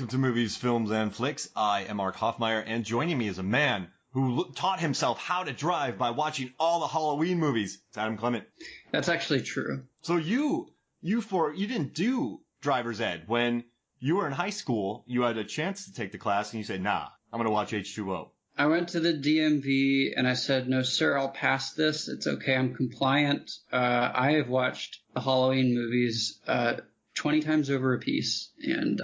Welcome to Movies, Films, and Flicks. I am Mark Hoffmeyer, and joining me is a man who taught himself how to drive by watching all the Halloween movies. It's Adam Clement. That's actually true. So you didn't do driver's ed. When you were in high school, you had a chance to take the class, and you said, nah, I'm going to watch H20. I went to the DMV and I said, no, sir, I'll pass this. It's okay. I'm compliant. I have watched the Halloween movies 20 times over a piece, and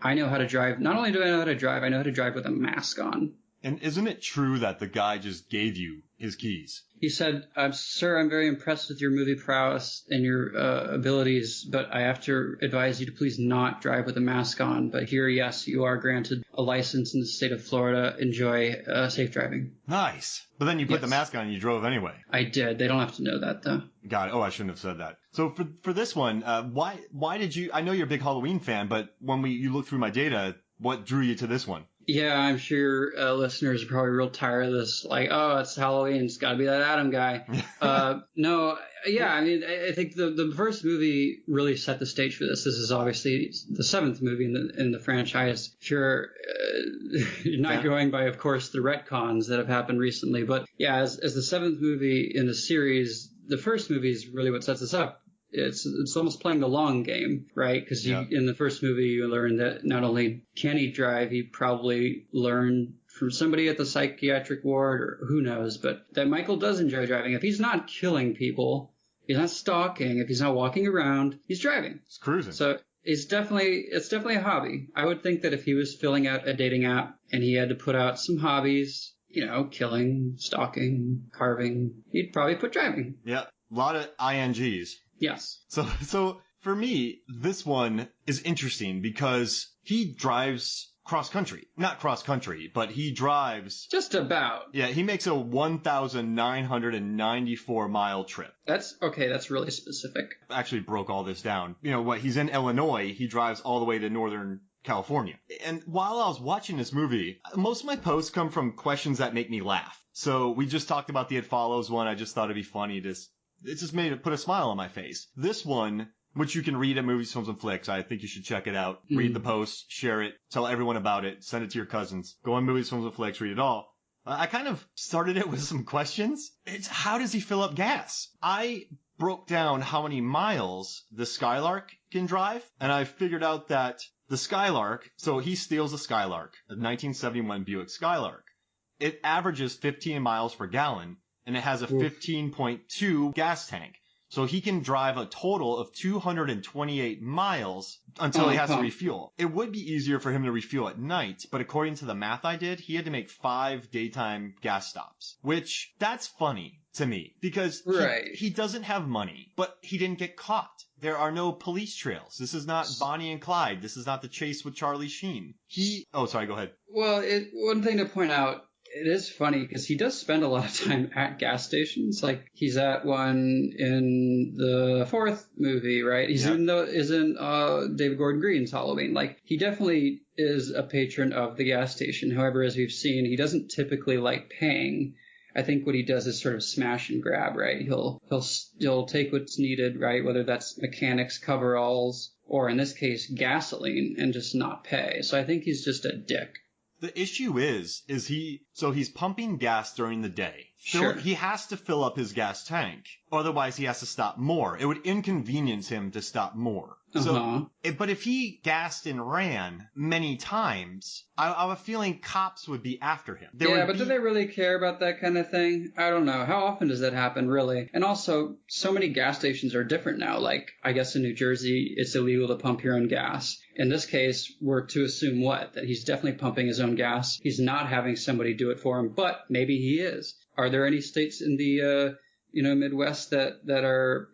I know how to drive. Not only do I know how to drive, I know how to drive with a mask on. And isn't it true that the guy just gave you his keys? He said, sir, I'm very impressed with your movie prowess and your abilities, but I have to advise you to please not drive with a mask on. But here, yes, you are granted a license in the state of Florida. Enjoy safe driving. Nice. But then you put the mask on and you drove anyway. I did. They don't have to know that, though. Got it. Oh, I shouldn't have said that. So for this one, why did you... I know you're a big Halloween fan, but when you look through my data, what drew you to this one? Yeah, I'm sure listeners are probably real tired of this. Like, oh, it's Halloween. It's got to be that Adam guy. No, yeah, I mean, I think the first movie really set the stage for this. This is obviously the seventh movie in the franchise. If you're not going by, of course, the retcons that have happened recently. But yeah, as the seventh movie in the series, the first movie is really what sets us up. It's almost playing the long game, right? Because in the first movie, you learn that not only can he drive, he probably learned from somebody at the psychiatric ward, or who knows, but that Michael does enjoy driving. If he's not killing people, he's not stalking, if he's not walking around, he's driving. He's cruising. So it's definitely a hobby. I would think that if he was filling out a dating app and he had to put out some hobbies, killing, stalking, carving, he'd probably put driving. Yeah, a lot of INGs. Yes. So for me, this one is interesting because he drives cross-country. Not cross-country, but he drives... Just about. Yeah, he makes a 1,994-mile trip. That's really specific. I actually broke all this down. He's in Illinois, he drives all the way to Northern California. And while I was watching this movie, most of my posts come from questions that make me laugh. So we just talked about the It Follows one. I just thought it'd be funny to... It just made it put a smile on my face. This one, which you can read at Movies, Films, and Flicks, I think you should check it out. Read the post, share it, tell everyone about it, send it to your cousins. Go on Movies, Films, and Flicks, read it all. I kind of started it with some questions. It's how does he fill up gas? I broke down how many miles the Skylark can drive, and I figured out that the Skylark, so he steals a Skylark, a 1971 Buick Skylark. It averages 15 miles per gallon. And it has a 15.2 gas tank. So he can drive a total of 228 miles until he has to refuel. It would be easier for him to refuel at night, but according to the math I did, he had to make 5 daytime gas stops. Which, that's funny to me, because he doesn't have money, but he didn't get caught. There are no police trails. This is not Bonnie and Clyde. This is not The Chase with Charlie Sheen. Oh, sorry, go ahead. Well, one thing to point out, it is funny because he does spend a lot of time at gas stations. Like he's at one in the fourth movie, right? He's in David Gordon Green's Halloween. Like he definitely is a patron of the gas station. However, as we've seen, he doesn't typically like paying. I think what he does is sort of smash and grab, right? He'll take what's needed, right? Whether that's mechanics coveralls or in this case gasoline, and just not pay. So I think he's just a dick. The issue is he's pumping gas during the day. Sure. He has to fill up his gas tank. Otherwise, he has to stop more. It would inconvenience him to stop more. So, but if he gassed and ran many times, I have a feeling cops would be after him. But do they really care about that kind of thing? I don't know. How often does that happen, really? And also, so many gas stations are different now. Like, I guess in New Jersey, it's illegal to pump your own gas. In this case, we're to assume what? That he's definitely pumping his own gas. He's not having somebody do it for him, but maybe he is. Are there any states in the Midwest that are,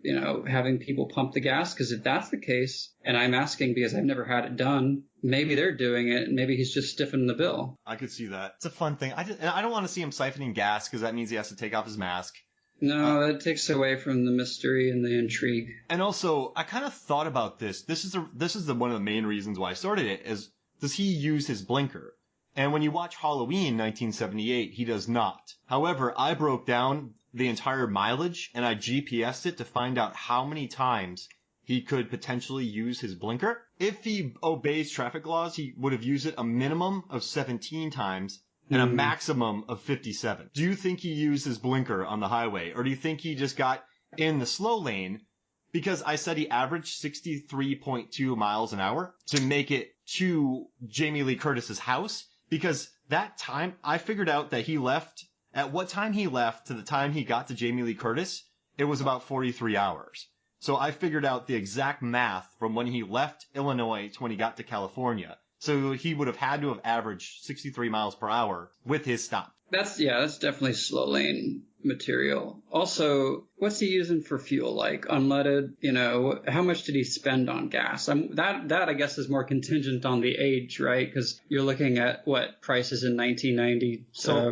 having people pump the gas? Because if that's the case, and I'm asking because I've never had it done, maybe they're doing it, and maybe he's just stiffing the bill. I could see that. It's a fun thing. I don't want to see him siphoning gas because that means he has to take off his mask. No, that takes away from the mystery and the intrigue. And also, I kind of thought about this. This is one of the main reasons why I started it, is does he use his blinker? And when you watch Halloween 1978, he does not. However, I broke down the entire mileage and I GPSed it to find out how many times he could potentially use his blinker. If he obeys traffic laws, he would have used it a minimum of 17 times and a maximum of 57. Do you think he used his blinker on the highway, or do you think he just got in the slow lane? Because I said he averaged 63.2 miles an hour to make it to Jamie Lee Curtis's house. Because that time, I figured out that he left, at what time he left to the time he got to Jamie Lee Curtis, it was about 43 hours. So I figured out the exact math from when he left Illinois to when he got to California. So he would have had to have averaged 63 miles per hour with his stop. That's definitely slow lane material. Also, what's he using for fuel? Like unleaded, how much did he spend on gas? That I guess is more contingent on the age, right? Because you're looking at what prices in 1997. So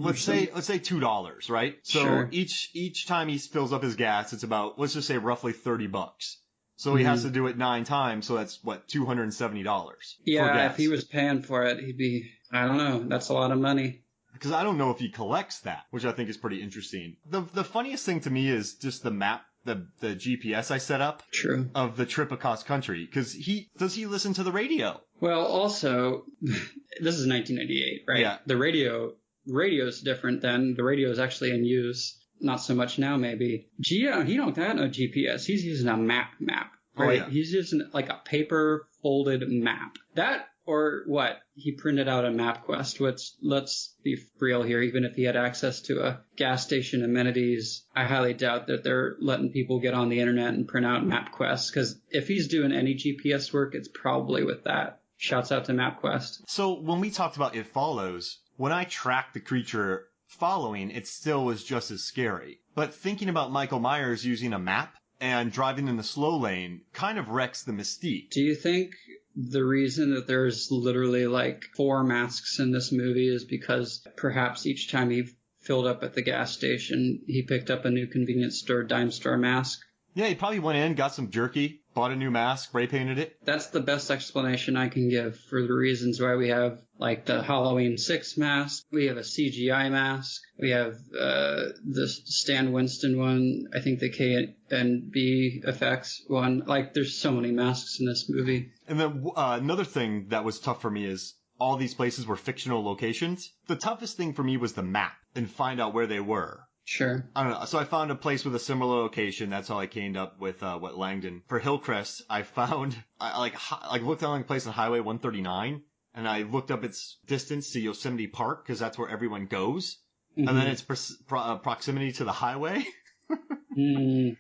let's say $2, right? So sure. each time he fills up his gas, it's about, let's just say roughly $30. So he has to do it 9 times, so that's what, $270. Yeah, if he was paying for it, he'd be, I don't know, that's a lot of money. Because I don't know if he collects that, which I think is pretty interesting. The funniest thing to me is just the map, the GPS I set up. True. Of the trip across country. Because does he listen to the radio? Well, also, this is 1998, right? Yeah. The radio's different then. The radio is actually in use. Not so much now, maybe. He don't got no GPS. He's using a map, right? Oh, yeah. He's using like a paper folded map. That, or what? He printed out a MapQuest, which, let's be real here, even if he had access to a gas station amenities, I highly doubt that they're letting people get on the internet and print out MapQuest, because if he's doing any GPS work, it's probably with that. Shouts out to MapQuest. So when we talked about It Follows, when I tracked the creature following, it still was just as scary. But thinking about Michael Myers using a map and driving in the slow lane kind of wrecks the mystique. Do you think the reason that there's literally like 4 masks in this movie is because perhaps each time he filled up at the gas station, he picked up a new convenience store, dime store mask? Yeah, he probably went in, got some jerky, bought a new mask, spray painted it. That's the best explanation I can give for the reasons why we have like the Halloween 6 mask. We have a CGI mask. We have the Stan Winston one. I think the K and B effects one. Like there's so many masks in this movie. And then another thing that was tough for me is all these places were fictional locations. The toughest thing for me was the map and find out where they were. Sure. I don't know. So I found a place with a similar location. That's how I came up with Langdon. For Hillcrest, I found I looked on a place on Highway 139, and I looked up its distance to Yosemite Park because that's where everyone goes, and then its proximity to the highway.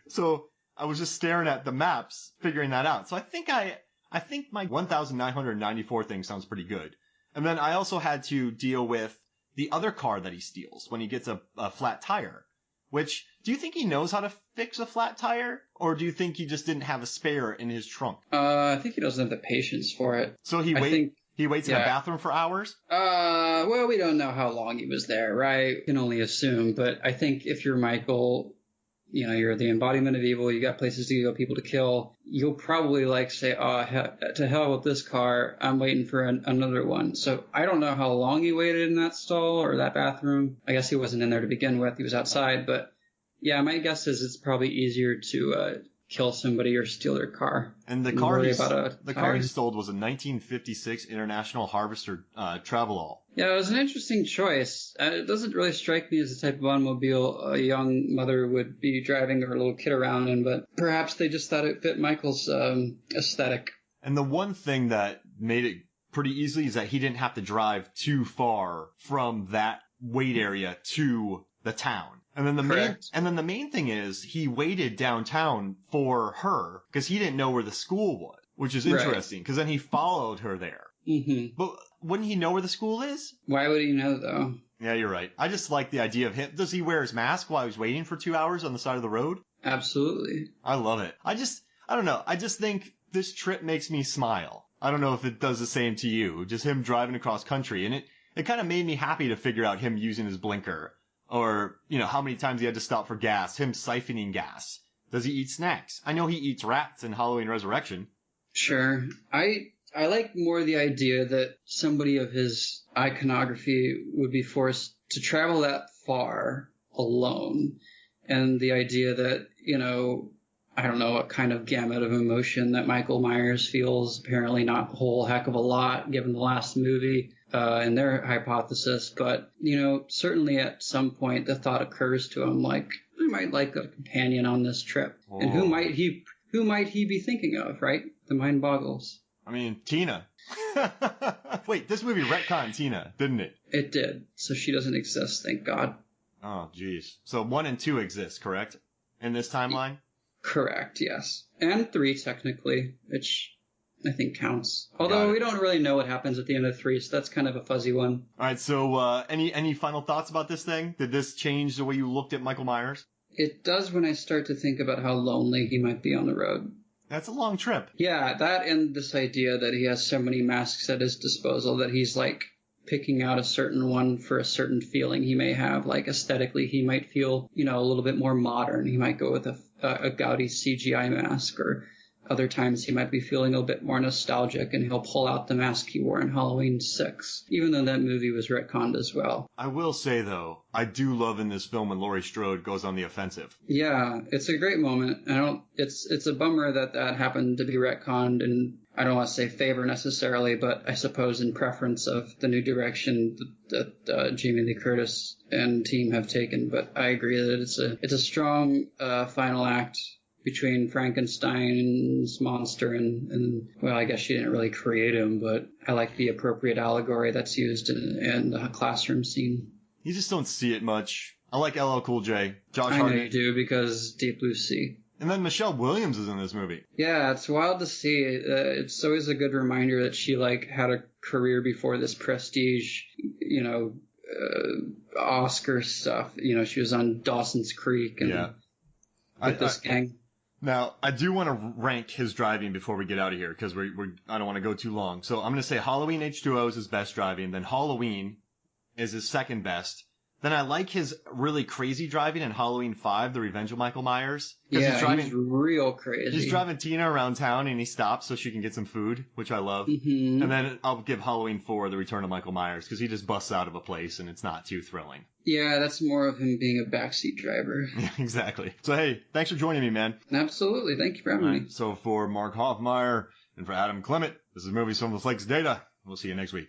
So I was just staring at the maps, figuring that out. So I think my 1,994 thing sounds pretty good. And then I also had to deal with the other car that he steals when he gets a flat tire. Which, do you think he knows how to fix a flat tire? Or do you think he just didn't have a spare in his trunk? I think he doesn't have the patience for it. So he waits in a bathroom for hours? Well, we don't know how long he was there, right? We can only assume. But I think if you're Michael, you're the embodiment of evil, you got places to go, people to kill, you'll probably say, to hell with this car, I'm waiting for another one. So I don't know how long he waited in that stall or that bathroom. I guess he wasn't in there to begin with, he was outside, but yeah, my guess is it's probably easier to kill somebody or steal their car. And the car he stole was a 1956 International Harvester Travelall. Yeah, it was an interesting choice. It doesn't really strike me as the type of automobile a young mother would be driving her little kid around in, but perhaps they just thought it fit Michael's aesthetic. And the one thing that made it pretty easily is that he didn't have to drive too far from that wait area to the town. And then the main thing is he waited downtown for her because he didn't know where the school was, which is interesting because then he followed her there. Mm-hmm. But wouldn't he know where the school is? Why would he know, though? Yeah, you're right. I just like the idea of him. Does he wear his mask while he's waiting for 2 hours on the side of the road? Absolutely. I love it. I don't know. I just think this trip makes me smile. I don't know if it does the same to you. Just him driving across country. And it kind of made me happy to figure out him using his blinker. Or, how many times he had to stop for gas. Him siphoning gas. Does he eat snacks? I know he eats rats in Halloween Resurrection. Sure. I like more the idea that somebody of his iconography would be forced to travel that far alone. And the idea that, I don't know what kind of gamut of emotion that Michael Myers feels. Apparently not a whole heck of a lot given the last movie and their hypothesis. But, certainly at some point the thought occurs to him, like, I might like a companion on this trip. Whoa. And who might he be thinking of, right? The mind boggles. I mean, Tina. Wait, this movie retconned Tina, didn't it? It did. So she doesn't exist, thank God. Oh, geez. So 1 and 2 exist, correct? In this timeline? Correct, yes. And 3, technically, which I think counts. Although we don't really know what happens at the end of 3, so that's kind of a fuzzy one. All right, so any final thoughts about this thing? Did this change the way you looked at Michael Myers? It does when I start to think about how lonely he might be on the road. That's a long trip. Yeah, that and this idea that he has so many masks at his disposal that he's like picking out a certain one for a certain feeling he may have. Like aesthetically, he might feel, a little bit more modern. He might go with a gaudy CGI mask, or other times he might be feeling a bit more nostalgic and he'll pull out the mask he wore in Halloween 6, even though that movie was retconned as well. I will say, though, I do love in this film when Laurie Strode goes on the offensive. Yeah, it's a great moment. It's a bummer that happened to be retconned, and I don't want to say favor necessarily, but I suppose in preference of the new direction that Jamie Lee Curtis and team have taken. But I agree that it's a strong final act between Frankenstein's monster and well, I guess she didn't really create him, but I like the appropriate allegory that's used in the classroom scene. You just don't see it much. I like LL Cool J. Josh Hartnett. I know you do, because Deep Blue Sea. And then Michelle Williams is in this movie. Yeah, it's wild to see. It's always a good reminder that she had a career before this prestige, Oscar stuff. She was on Dawson's Creek and with this gang. Now, I do want to rank his driving before we get out of here, because I don't want to go too long. So I'm going to say Halloween H20 is his best driving, then Halloween is his second best. Then I like his really crazy driving in Halloween 5, The Revenge of Michael Myers. Yeah, he's real crazy. He's driving Tina around town and he stops so she can get some food, which I love. Mm-hmm. And then I'll give Halloween 4, The Return of Michael Myers, because he just busts out of a place and it's not too thrilling. Yeah, that's more of him being a backseat driver. Yeah, exactly. So, hey, thanks for joining me, man. Absolutely. Thank you for having me. So for Mark Hoffmeyer and for Adam Clement, this is Movies from the Flakes Data. We'll see you next week.